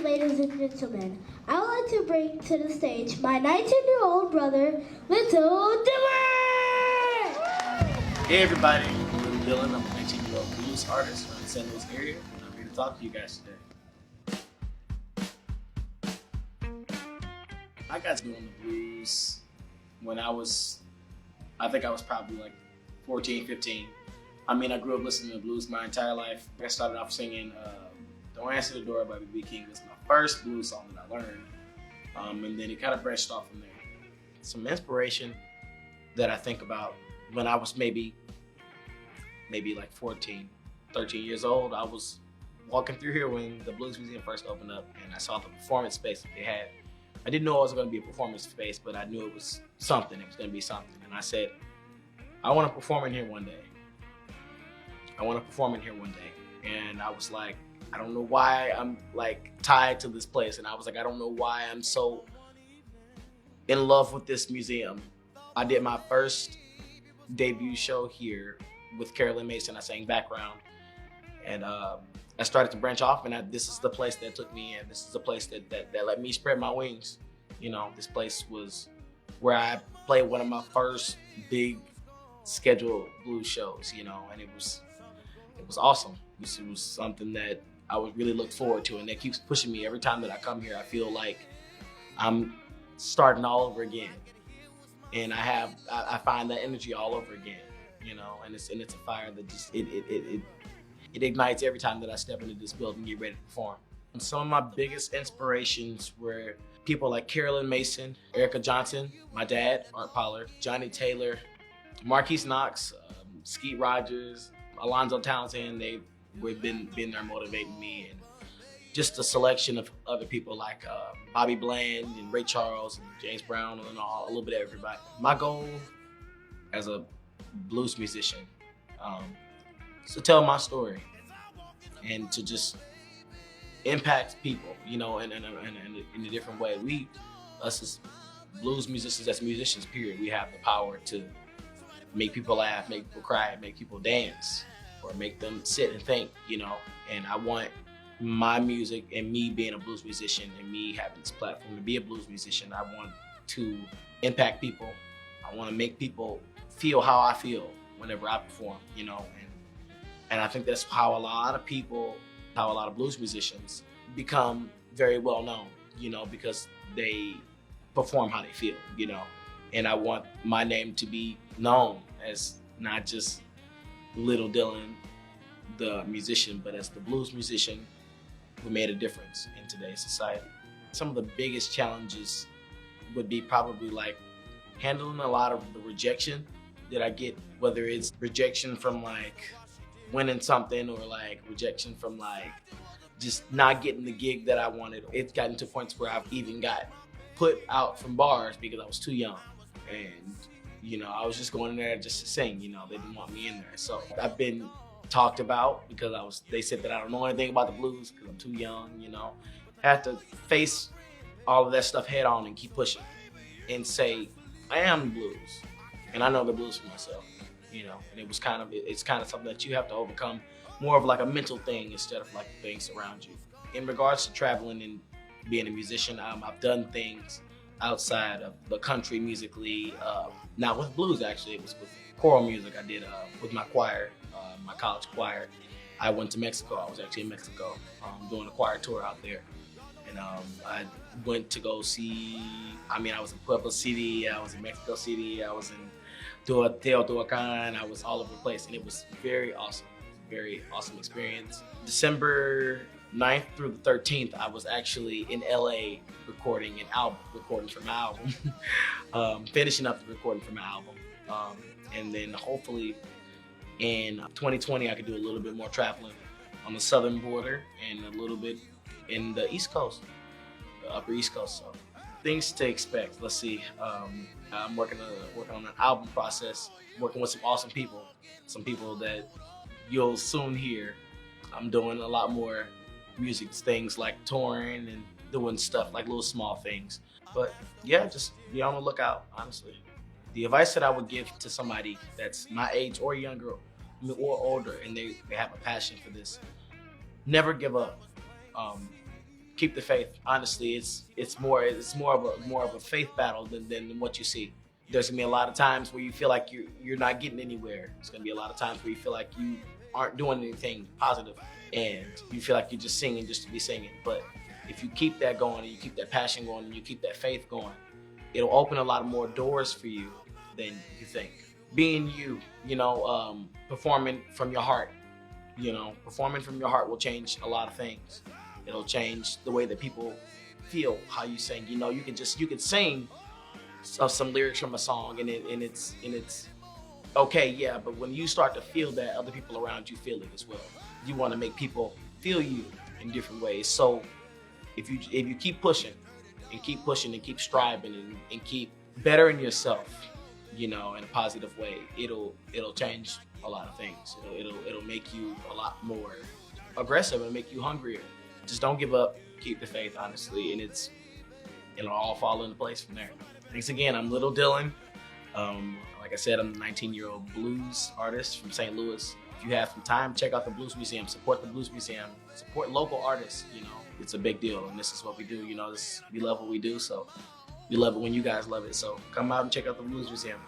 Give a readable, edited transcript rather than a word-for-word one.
ladies and gentlemen, I would like to bring to the stage my 19-year-old brother, Little Dylan! Hey everybody, I'm Little Dylan. I'm a 19-year-old blues artist from the St. Louis area, and I'm here to talk to you guys today. I got doing the blues when I think I was probably like 14, 15. I mean, I grew up listening to blues my entire life. I started off singing Don't Answer the Door by B.B. King. That's my first blues song that I learned. And then it kind of branched off from there. Some inspiration that I think about when I was maybe like 14, 13 years old. I was walking through here when the Blues Museum first opened up, and I saw the performance space that they had. I didn't know it was going to be a performance space, but I knew it was something. It was going to be something. And I said, I want to perform in here one day. I want to perform in here one day. And I was like, I don't know why I'm like tied to this place. And I was like, I don't know why I'm so in love with this museum. I did my first debut show here with Carolyn Mason. I sang background. And I started to branch off, and this is the place that took me in. This is the place that let me spread my wings. You know, this place was where I played one of my first big scheduled blues shows, you know, and it was awesome. It was something that I would really look forward to, and that keeps pushing me. Every time that I come here, I feel like I'm starting all over again. And I find that energy all over again, you know, and it's a fire that just, it ignites every time that I step into this building and get ready to perform. And some of my biggest inspirations were people like Carolyn Mason, Erica Johnson, my dad, Art Pollard, Johnny Taylor, Marquise Knox, Skeet Rogers, Alonzo Townsend. They've been there motivating me, and just a selection of other people like Bobby Bland and Ray Charles and James Brown and a little bit of everybody. My goal as a blues musician is to tell my story and to just impact people, you know, in a different way. Us as blues musicians, as musicians, period, we have the power to make people laugh, make people cry, make people dance, or make them sit and think, you know. And I want my music and me being a blues musician and me having this platform to be a blues musician, I want to impact people. I want to make people feel how I feel whenever I perform, you know. And I think that's how a lot of blues musicians become very well known, you know, because they perform how they feel, you know. And I want my name to be known as not just Little Dylan, the musician, but as the blues musician who made a difference in today's society. Some of the biggest challenges would be probably like handling a lot of the rejection that I get, whether it's rejection from like winning something or like rejection from like just not getting the gig that I wanted. It's gotten to points where I've even got put out from bars because I was too young. And, you know, I was just going in there just to sing, you know, they didn't want me in there. So I've been talked about because they said that I don't know anything about the blues because I'm too young, you know. I had to face all of that stuff head on and keep pushing and say, I am the blues and I know the blues for myself, you know. And it's kind of something that you have to overcome, more of like a mental thing instead of like things around you. In regards to traveling and being a musician, I've done things outside of the country musically, not with blues actually, it was with choral music. I did with my choir, my college choir. I went to Mexico. I was actually in Mexico doing a choir tour out there. And I went to go see, I was in Puebla City, I was in Mexico City, I was in Teotihuacan, I was all over the place, and it was very awesome. Very awesome experience. December 9th through the 13th, I was actually in LA recording for my album, finishing up the recording for my album. And then hopefully in 2020, I could do a little bit more traveling on the southern border and a little bit in the East Coast, the upper East Coast. So things to expect. Let's see. I'm working on an album process, working with some awesome people, some people that you'll soon hear. I'm doing a lot more music things like touring and doing stuff like little small things. But yeah, just be on the lookout, honestly. The advice that I would give to somebody that's my age or younger or older and they have a passion for this, never give up. keep the faith. Honestly, it's more of a faith battle than what you see. There's gonna be a lot of times where you feel like you're not getting anywhere. There's gonna be a lot of times where you feel like you aren't doing anything positive, and you feel like you're just singing just to be singing. But if you keep that going, and you keep that passion going, and you keep that faith going, it'll open a lot more doors for you than you think. Being you, performing from your heart, performing from your heart will change a lot of things. It'll change the way that people feel how you sing. You can sing some lyrics from a song, and it's okay, yeah. But when you start to feel that, other people around you feel it as well. You want to make people feel you in different ways. So if you keep pushing and keep striving and keep bettering yourself, in a positive way, it'll change a lot of things. It'll make you a lot more aggressive and make you hungrier. Just don't give up. Keep the faith, honestly, and it'll all fall into place from there. Thanks again. I'm Little Dylan. Like I said, I'm a 19-year-old blues artist from St. Louis. If you have some time, check out the Blues Museum. Support the Blues Museum. Support local artists. It's a big deal, and this is what we do. We love what we do, so we love it when you guys love it. So come out and check out the Blues Museum.